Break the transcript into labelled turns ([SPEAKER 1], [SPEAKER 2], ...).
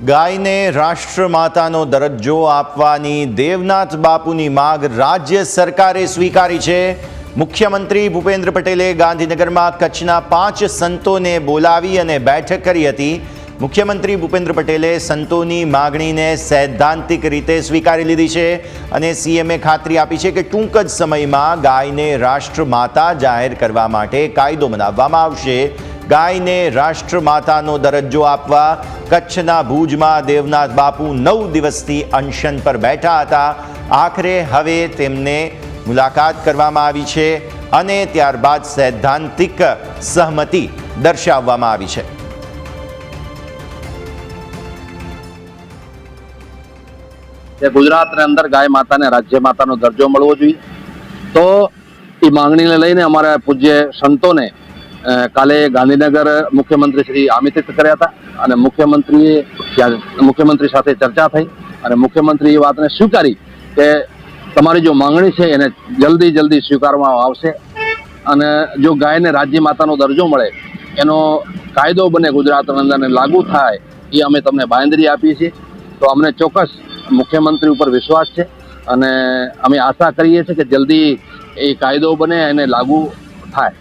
[SPEAKER 1] ગાયને રાષ્ટ્રમાતાનો દરજ્જો આપવાની દેવનાથ બાપુની માગ રાજ્ય સરકારે સ્વીકારી છે। મુખ્યમંત્રી ભૂપેન્દ્ર પટેલે ગાંધીનગરમાં કચ્છના 5 સંતોને બોલાવી અને બેઠક કરી હતી। મુખ્યમંત્રી ભૂપેન્દ્ર પટેલે સંતોની માગણીને સૈદ્ધાંતિક રીતે સ્વીકારી લીધી છે અને સીએમએ ખાતરી આપી છે કે ટૂંક જ સમયમાં ગાયને રાષ્ટ્રમાતા જાહેર કરવા માટે કાયદો બનાવવામાં આવશે। ગાયને રાષ્ટ્રમાતાનો દરજ્જો આપવા કચ્છના ભુજમાં દેવનાથ બાપુ 9 દિવસથી અનશન પર બેઠા હતા। આખરે હવે તેમને મુલાકાત કરવામાં આવી છે અને ત્યારબાદ સૈદ્ધાંતિક સહમતિ દર્શાવવામાં આવી છે।
[SPEAKER 2] ગુજરાતની અંદર ગાય માતાને રાજ્ય માતાનો દરજ્જો મળવો જોઈએ તો એ માંગણીને લઈને અમારા પૂજ્ય સંતોને કાલે ગાંધીનગર મુખ્યમંત્રી શ્રી આમંત્રિત કર્યા હતા અને મુખ્યમંત્રી સાથે ચર્ચા થઈ અને મુખ્યમંત્રી એ વાતને સ્વીકારી કે તમારી જો માંગણી છે એને જલ્દી સ્વીકારવામાં આવશે અને જો ગાયને રાજ્ય માતાનો દરજ્જો મળે એનો કાયદો બને ગુજરાતની અંદર લાગુ થાય એ અમે તમને બાંયધરી આપીએ છીએ। તો અમને ચોક્કસ મુખ્યમંત્રી ઉપર વિશ્વાસ છે અને અમે આશા કરીએ છીએ કે જલ્દી એ કાયદો બને અને લાગુ થાય।